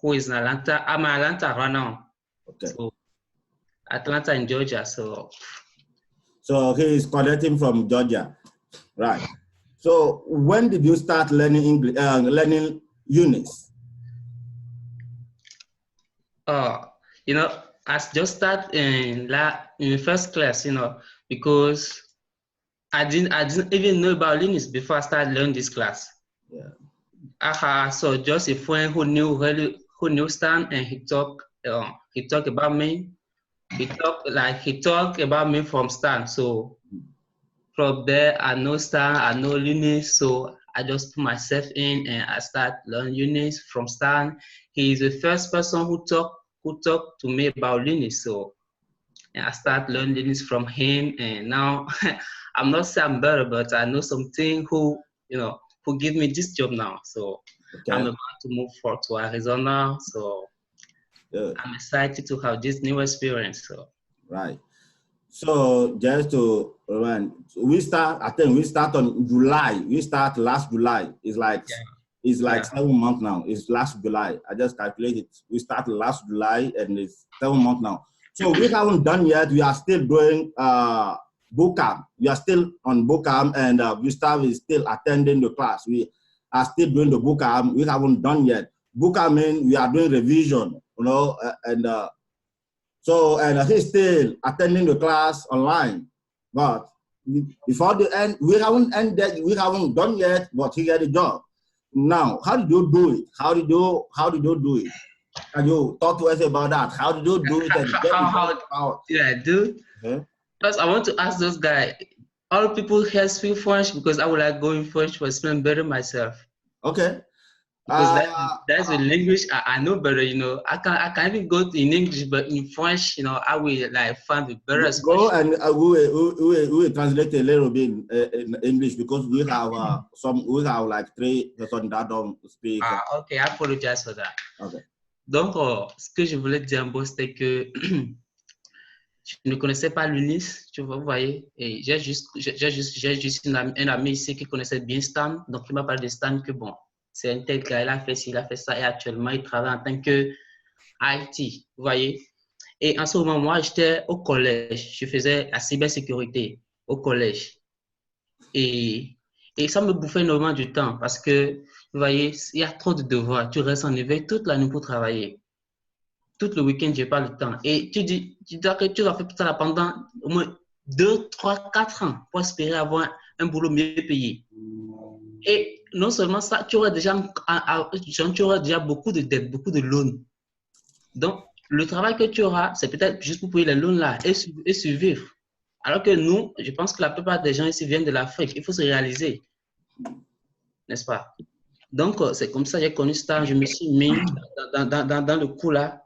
who is in Atlanta. I'm in Atlanta right now. Okay. So Atlanta in Georgia. So he is connecting from Georgia, right? So when did you start learning English, learning Eunice? You know, I just started in first class, you know, because I didn't even know about Linux before I started learning this class. Yeah. So just a friend who knew Stan, and he talked about me. He talked about me from Stan. So from there, I know Stan, I know Linux. So I just put myself in and I start learning Linux from Stan. He is the first person who talked to me about Linux. So and I start learning Linux from him, and now I'm not saying I'm better, but I know something who give me this job now. So okay. I'm about to move forward to Arizona. So I'm excited to have this new experience. So right. So just to remind, I think we start on July. We start last July. It's like 7 months now. It's last July. I just calculated. We started last July and it's 7 months now. So we haven't done yet. We are still doing boot camp. We are still on boot camp, and Gustave is still attending the class. We are still doing the boot camp. We haven't done yet. Boot camp means we are doing revision, you know, and he's still attending the class online. But before the end, we haven't ended. We haven't done yet. But he got a job. Now, how did you do it? How did you do it? Can you talk to us about that? How did you do it? How did I do? Because I want to ask those guys. All people here speak French because I would like going French for explain better myself. Okay. Because that's the language I know better. You know, I can even go in English, but in French, you know, I will like find the better. Go and we will translate a little bit in English because we have like 3 persons that don't speak. Okay, I apologize for that. Okay. Donc, ce que je voulais dire en gros, c'était que je ne connaissais pas l'UNIS, tu vois, vous voyez, et j'ai juste un ami ici qui connaissait bien Stan, donc il m'a parlé de Stan que bon, c'est un tel gars, il a fait ci, il a fait ça, et actuellement il travaille en tant que IT, vous voyez. Et en ce moment, moi, j'étais au collège, je faisais la cybersécurité au collège. Et ça me bouffait énormément du temps parce que, vous voyez, il y a trop de devoirs, tu restes en éveil toute la nuit pour travailler. Tout le week-end, je n'ai pas le temps. Et tu dois faire ça pendant au moins 2, 3, 4 ans pour espérer avoir un boulot mieux payé. Et non seulement ça, tu auras déjà beaucoup de dettes, beaucoup de loans. Donc, le travail que tu auras, c'est peut-être juste pour payer les loans là et survivre. Alors que nous, je pense que la plupart des gens ici viennent de l'Afrique. Il faut se réaliser. N'est-ce pas? Donc, c'est comme ça que j'ai connu ça. Je me suis mis dans le coup là.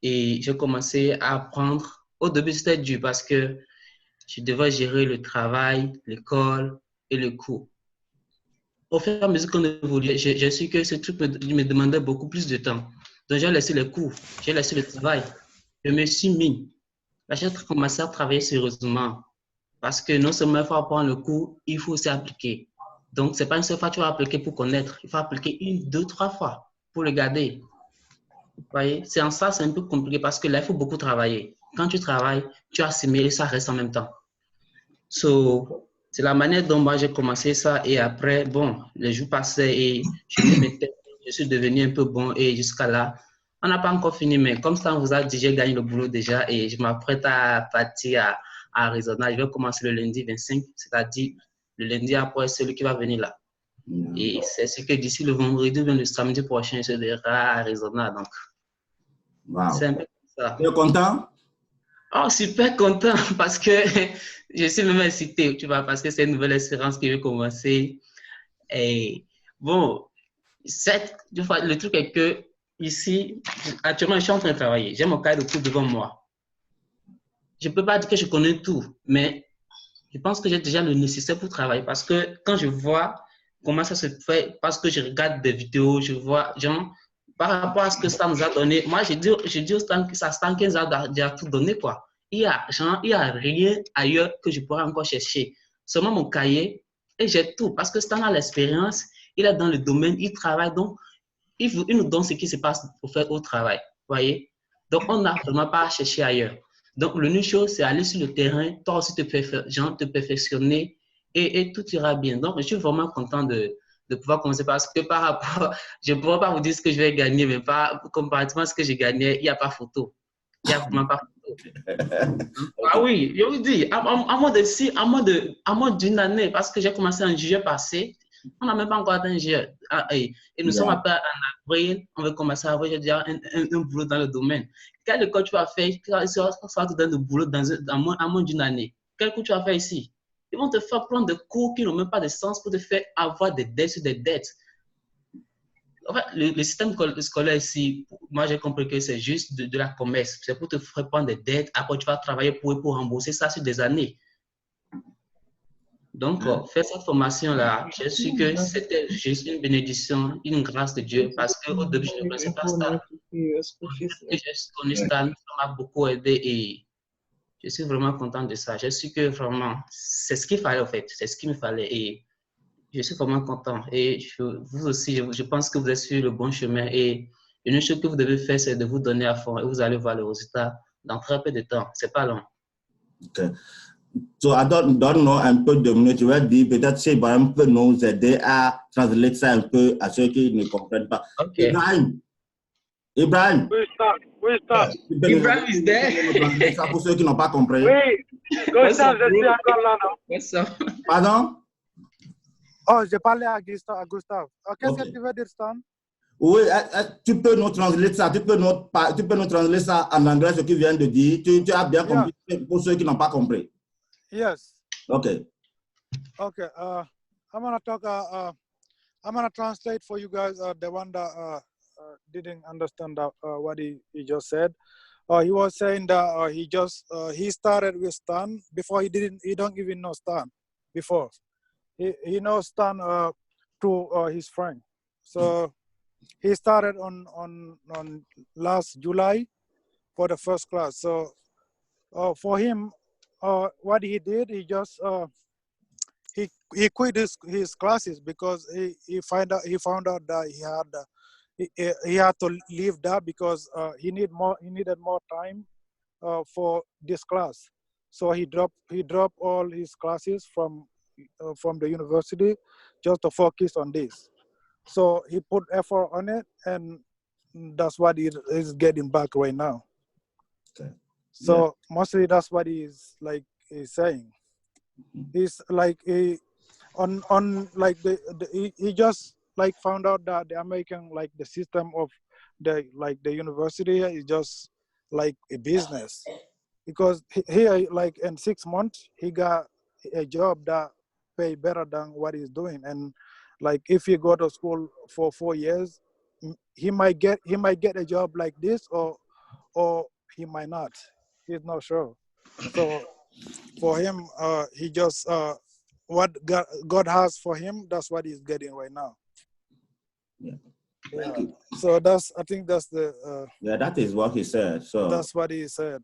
Et j'ai commencé à apprendre. Au début, c'était dur parce que je devais gérer le travail, l'école et le cours. Au fur et à mesure qu'on évoluait, j'ai su que ce truc me demandait beaucoup plus de temps. Donc, j'ai laissé les cours, j'ai laissé le travail. Je me suis mis. Là, j'ai commencé à travailler sérieusement. Parce que non seulement il faut apprendre le cours, il faut aussi appliquer. Donc, ce n'est pas une seule fois que tu vas appliquer pour connaître. Il faut appliquer 1, 2, 3 fois pour le garder. Vous voyez, c'est en ça, c'est un peu compliqué parce que là, il faut beaucoup travailler. Quand tu travailles, tu assimiles et ça reste en même temps. So, c'est la manière dont moi j'ai commencé ça et après, bon, les jours passaient et je suis devenu un peu bon et jusqu'à là, on n'a pas encore fini, mais comme ça, on vous a dit, j'ai gagné le boulot déjà et je m'apprête à partir à Arizona. Je vais commencer le lundi 25, c'est-à-dire le lundi après celui qui va venir là. Et c'est ce que d'ici le vendredi ou le samedi prochain, je serai à Arizona. Donc, c'est un peu ça. Tu es content? Oh, super content parce que je suis même excité, tu vois, parce que c'est une nouvelle expérience qui veut commencer. Et bon, le truc est que ici, actuellement, je suis en train de travailler. J'ai mon cahier de cours devant moi. Je ne peux pas dire que je connais tout, mais je pense que j'ai déjà le nécessaire pour travailler parce que quand je vois comment ça se fait, parce que je regarde des vidéos, je vois, genre, par rapport à ce que Stan nous a donné, moi, je dis au Stan que Stan nous a déjà tout donné, quoi. Il y a rien ailleurs que je pourrais encore chercher. Seulement mon cahier, et j'ai tout, parce que Stan a l'expérience, il est dans le domaine, il travaille, donc ils nous donnent ce qui se passe pour faire au travail. Voyez? Donc, on n'a vraiment pas à chercher ailleurs. Donc, l'unique chose, c'est aller sur le terrain, toi aussi te perfectionner et tout ira bien. Donc, je suis vraiment content de pouvoir commencer parce que par rapport, je ne pourrais pas vous dire ce que je vais gagner, mais pas comparativement à ce que j'ai gagné, il n'y a pas photo. Il n'y a vraiment pas photo. Ah oui, je vous dis, à moins d'une année, parce que j'ai commencé en juillet passé, on n'a même pas encore atteint juillet. Et nous sommes en avril, on va commencer à avoir déjà un boulot dans le domaine. Quel école tu vas faire, ça te donne le boulot à moins d'une année. Quel cours tu vas faire ici? Ils vont te faire prendre des cours qui n'ont même pas de sens pour te faire avoir des dettes sur des dettes. En fait, le système scolaire ici, moi j'ai compris que c'est juste de la commerce. C'est pour te faire prendre des dettes, après tu vas travailler pour rembourser ça sur des années. Donc, faire cette formation-là, je suis que c'était juste une bénédiction, une grâce de Dieu, parce qu'au début, je ne connaissais pas Stan. J'ai connu Stan, ça m'a beaucoup aidé et je suis vraiment content de ça. Je suis que vraiment, c'est ce qu'il fallait en fait, c'est ce qu'il me fallait et je suis vraiment content. Et vous aussi, je pense que vous êtes sur le bon chemin et une chose que vous devez faire, c'est de vous donner à fond et vous allez voir le résultat dans très peu de temps. C'est pas long. Okay. So I don't know un peu de minutes, tu vas dire peut-être c'est un peu nous aider à traduire ça un peu à ceux qui ne comprennent pas. Okay. Ibrahim. Oui, stop. Ibrahim is there. Ça pour ceux qui n'ont pas compris. Oui, Gustave, je suis encore là, non? What's up? Pardon? Oh, j'ai parlé à Gustave. Qu'est-ce que tu veux dire, Stan? Oui, tu peux nous traduire ça, tu peux nous traduire ça en anglais, ce qu'il vient de dire. Tu as bien compris pour ceux qui n'ont pas compris. Yes. Okay. Okay. I'm gonna talk. I'm gonna translate for you guys. The one that didn't understand what he just said. He was saying that he started with Stan before he don't even know Stan before. He knows Stan through his friend. So he started on last July for the first class. So for him, what he did, he just he quit his classes because he found out that he had to leave that because he needed more time for this class. So he dropped all his classes from the university just to focus on this. So he put effort on it, and that's what he is getting back right now. Okay. So mostly that's what he's saying. He's like he just like found out that the American the system of the university is just like a business, because here in 6 months he got a job that pay better than what he's doing, and if he go to school for 4 years, he might get a job like this or he might not. He's not sure. So for him, he just what God has for him, that's what he's getting right now. Yeah. Thank you. So I think that's the that is what he said. So that's what he said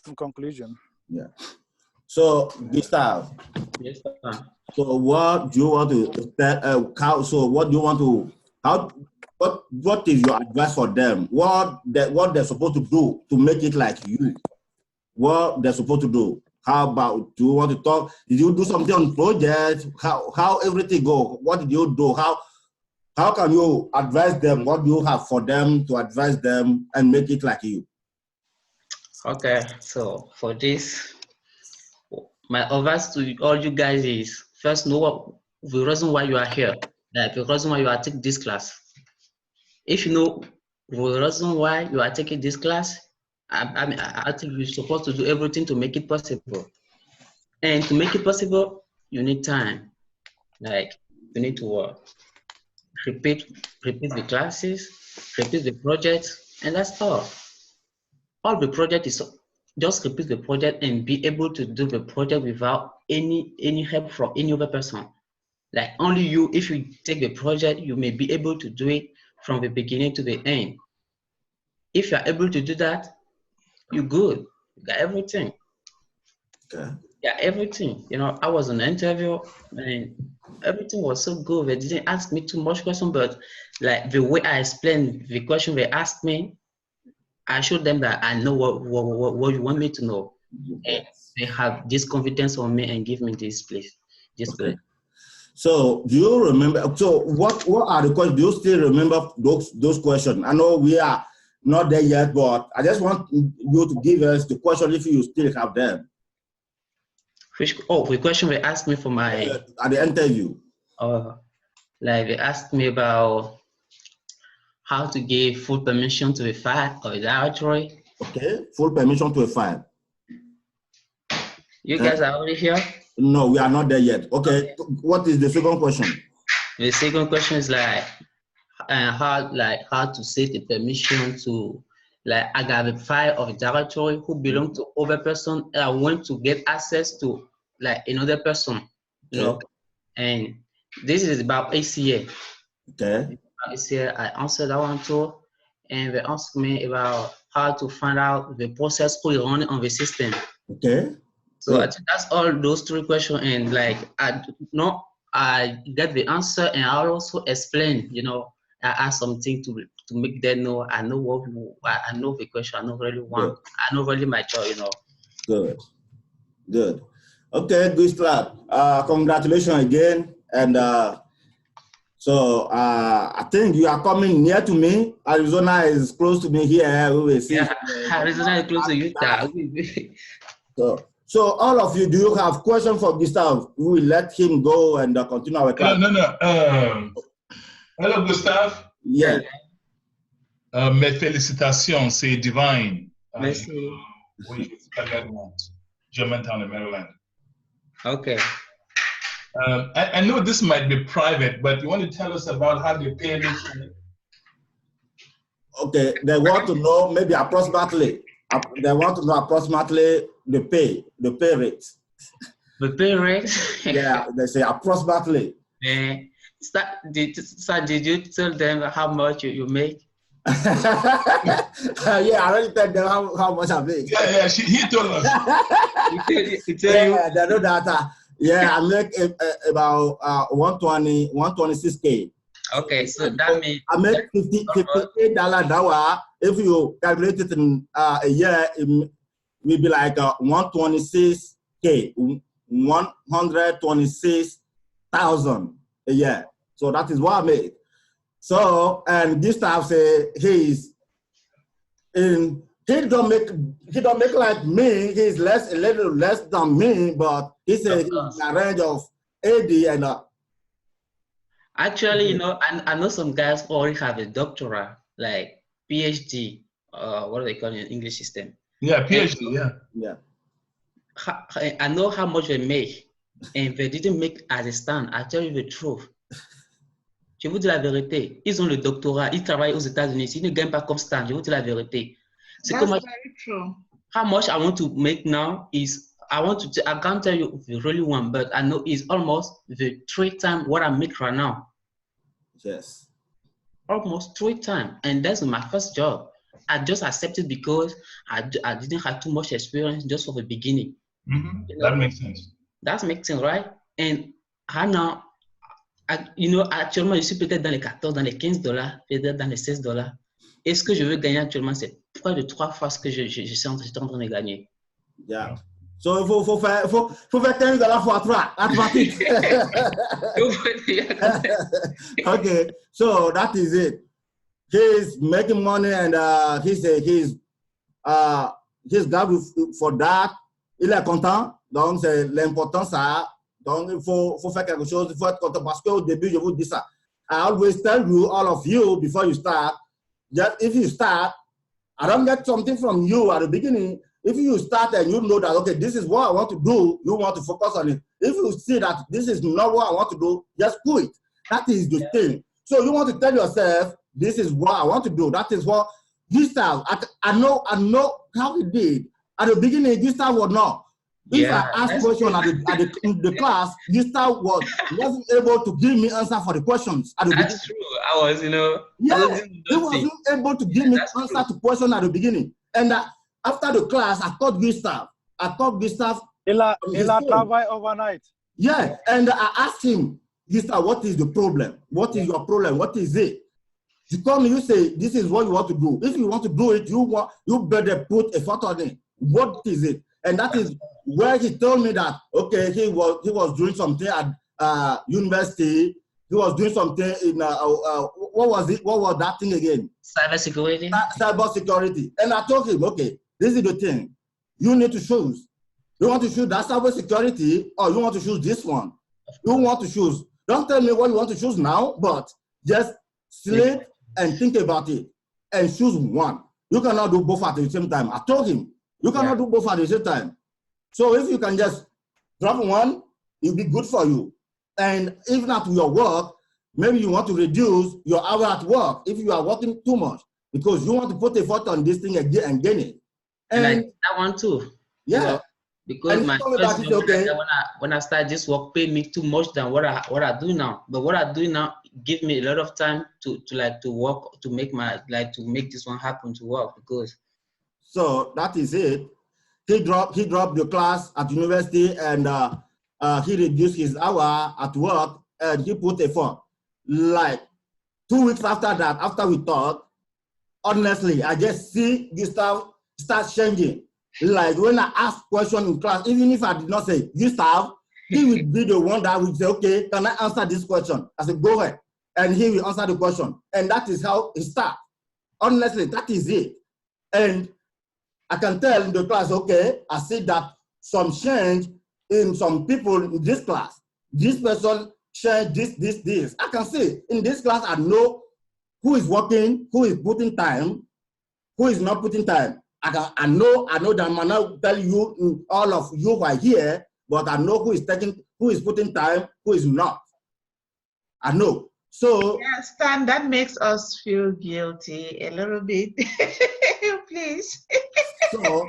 in conclusion. Yeah. So Gustave. Yes, sir. So what do you want to what is your advice for them? What they're supposed to do to make it like you? What they're supposed to do? How about, do you want to talk? Did you do something on project? How everything go? What did you do? How can you advise them? What do you have for them to advise them and make it like you? Okay, so for this, my advice to all you guys is first know the reason why you are here, the reason why you are taking this class. If you know the reason why you are taking this class, I think you're supposed to do everything to make it possible. And to make it possible, you need time. You need to work. Repeat the classes, repeat the projects, and that's all. All the project is just repeat the project and be able to do the project without any help from any other person. Only you, if you take the project, you may be able to do it from the beginning to the end. If you are able to do that, you're good. You got everything. Okay. Yeah, everything. You know, I was on the interview and everything was so good. They didn't ask me too much question, but like the way I explained the question they asked me, I showed them that I know what you want me to know. And Yes. they have this confidence on me and give me this place. This Okay. place. So do you remember? So what are the questions? Do you still remember those questions? I know we are not there yet, but I just want you to give us the question if you still have them. The question they asked me for my At the interview. like they asked me about how to give full permission to a file or a directory. Okay, full permission to a file. You guys are already here? No, we are not there yet. Okay, what is the second question? The second question is like how to set a permission to like I got a file of a directory who belong to other person and I want to get access to like another person, you know, and this is about ACA. Okay. ACA, I answered that one too, and they asked me about how to find out the process who is running on the system. Okay. So I think that's all those three questions, and like I get the answer, and I also explain. You know, I ask something to make them know I know I know the question. I know really want. I know really my job. You know. Good. Good. Okay, Gustave. Congratulations again, and so I think you are coming near to me. Arizona is close to me here. We will see. Yeah, Arizona is close to Utah. So all of you, do you have questions for Gustave? We will let him go and continue our class. No. Hello, Gustave. Yeah. Mes félicitations, c'est divine. Merci. Oui, Germantown, Maryland. Okay. I know this might be private, but you want to tell us about how they pay this? Okay, they want to know maybe approximately. They want to know approximately the pay rate. The pay rate? Yeah, they say approximately. Did you tell them how much you make? Yeah, I already told them how much I make. Yeah, he told us. he tell you? They know that. Yeah, I make about 126K. Okay, so that means I make $58 an hour. If you calculate it in a year, it will be like 126K, 126,000 a year. So that is what I make. So, and this time say he don't make like me. He's a little less than me, but he's in a range of 80 and Actually, you know, I know some guys who already have a doctorate, like PhD, what do they call it in English system? Yeah, PhD, yeah. I know how much they make, and they didn't make as a stand. I tell you the truth. Je vous dis la vérité. Ils ont le doctorat, ils travaillent aux États-Unis. Ils ne gagnent pas comme stand. Je vous dis la vérité. That's very true. How much I want to make now is I can't tell you if you really want, but I know it's almost the 3 times what I make right now. Yes. Almost 3 times. And that's my first job. I just accepted because I didn't have too much experience just for the beginning. Mm-hmm. You know? That makes sense. That makes sense, right? And now, you know, actuellement, je suis peut-être dans les 14, dans les $15, peut-être dans les $16. Et ce que je veux gagner actuellement, c'est près de 3 fois ce que j'étais en train de gagner. Yeah. So il faut faire $15 fois 3. Okay, so that is it. He's making money and he's glad for that. Il est content. Donc c'est l'important ça. Donc il faut faire quelque chose. Il faut être content parce qu'au début je vous dis ça. I always tell you, all of you, before you start, just if you start, I don't get something from you at the beginning. If you start and you know that, okay, this is what I want to do, you want to focus on it. If you see that this is not what I want to do, just quit. That is the thing. So you want to tell yourself, this is what I want to do. That is what Gustave, I know how he did. At the beginning, Gustave was not. If I asked question at the class, Gustave wasn't able to give me answer for the questions. That's true. I was, you know. Yeah, he wasn't able to give me answer to question at the beginning. And after the class, I called Gustave. Il a travaillé overnight. Yeah, and I asked him, what is the problem? What is your problem? What is it? You call me, you say, this is what you want to do. If you want to do it, you better put effort on it. What is it? And that is where he told me that, okay, he was doing something at university. He was doing something in, what was it? What was that thing again? Cybersecurity. Cybersecurity. And I told him, okay, this is the thing. You need to choose. You want to choose that cybersecurity, or you want to choose this one? You want to choose. Don't tell me what you want to choose now, but just sleep and think about it and choose one. You cannot do both at the same time. I told him, you cannot do both at the same time. So if you can just drop one, it'll be good for you. And even at your work, maybe you want to reduce your hour at work if you are working too much, because you want to put effort on this thing again and gain it. And that one too. Yeah. Well, because my first job, okay, when I started this work, paid me too much than what I do now. But what I do now give me a lot of time to work, to make this one happen, to work, because. So that is it. He dropped the class at university, and he reduced his hour at work, and he put effort. Like 2 weeks after that, after we talked, honestly, I just see Gustave start changing. Like when I ask question in class, even if I did not say Gustave, he would be the one that would say, okay, can I answer this question? I said, go ahead. And he will answer the question. And that is how it starts. Honestly, that is it. And I can tell in the class, okay, I see that some change in some people in this class. This person changed this. I can see in this class, I know who is working, who is putting time, who is not putting time. I know that I might not tell you, all of you who are here, but I know who is putting time, who is not. I know. So yeah, Stan, that makes us feel guilty a little bit. Please. So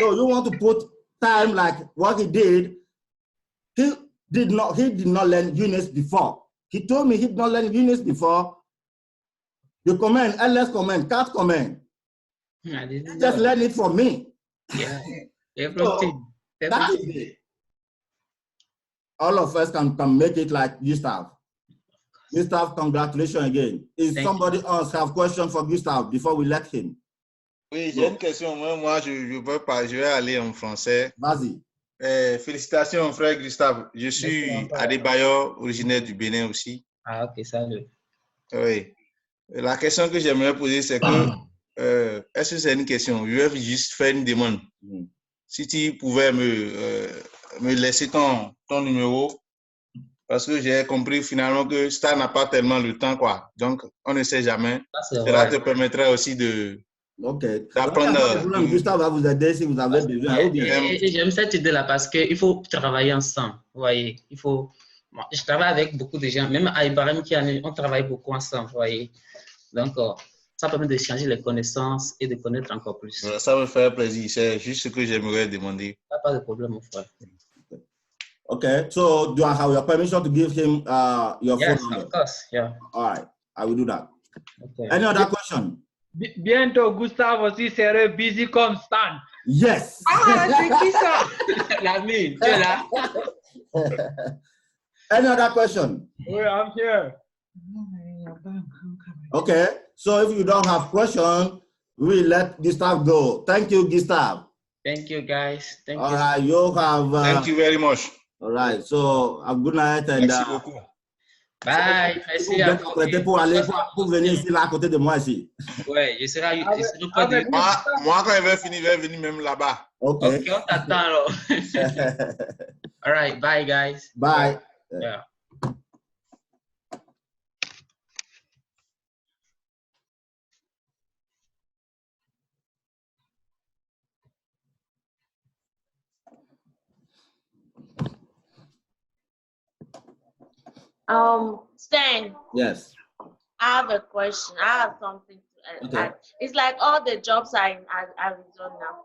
you want to put time like what he did. He did not learn units before. He told me he did not learn units before. The command, ls command, cat command. Just learn it from me. Yeah, everything. So, that is it. All of us can make it like Gustave. Gustave, congratulations again. Is somebody else have question for Gustave before we let him? Oui, j'ai une question. Moi, je vais aller en français. Vas-y. Félicitations, frère Gustave. Je suis Adebayo, originaire du Bénin aussi. Ah, ok, salut. Oui. La question que j'aimerais poser, c'est que, est-ce que c'est une question? Je vais juste faire une demande. Si tu pouvais me laisser ton numéro, parce que j'ai compris finalement que ça n'a pas tellement le temps, quoi. Donc, on ne sait jamais. Cela te permettrait aussi de... Ok. D'apprendre. Gustave va vous aider si vous avez besoin. J'aime cette idée-là parce qu'il faut travailler ensemble. Vous voyez, je travaille avec beaucoup de gens, même à Ibrahim, on travaille beaucoup ensemble. Vous voyez. Donc, ça permet d'échanger les connaissances et de connaître encore plus. Ça me fait plaisir. C'est juste ce que j'aimerais demander. Pas de problème, mon frère. Okay, so do I have your permission to give him your phone number? Yes, of course, yeah. All right, I will do that. Okay. Any other question? Bientôt, Gustave aussi serait busy comme Stan. Yes. Ah, c'est qui ça? L'ami, tu es là? Any other question? Oui, I'm here. Okay, so if you don't have question, we let Gustave go. Thank you, Gustave. Thank you, guys. Thank you. All right, you have. Thank you very much. All right, so a good night and. Merci beaucoup. Bye. Merci à vous. Pour venir ici, là, à côté de moi ici. Ouais, je serai pas de... Moi, quand il va venir même là-bas. Okay. Ok, on t'attend alors. All right, bye, guys. Bye. Yeah. Stan. Yes. I have a question. I have something to add. It's like all the jobs are in Arizona.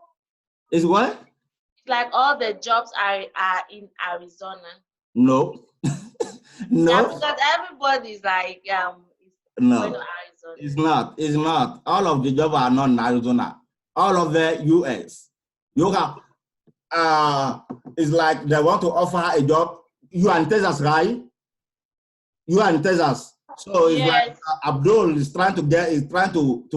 Is what? It's like all the jobs are in Arizona. No. No. Yeah, because everybody's like no. Going to Arizona. It's not. It's not. All of the jobs are not in Arizona. All of the US. You have it's like they want to offer her a job. You are in Texas, right? You are in Texas. So it's like Abdul is trying to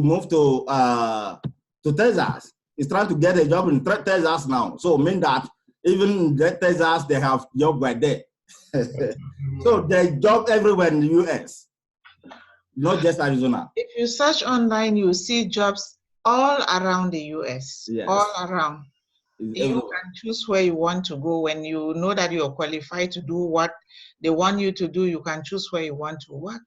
move to Texas. He's trying to get a job in Texas now. So mean that even in Texas they have job right there. So there's job everywhere in the US, not just Arizona. If you search online, you see jobs all around the US, all around. You can choose where you want to go. When you know that you're qualified to do what they want you to do, you can choose where you want to work.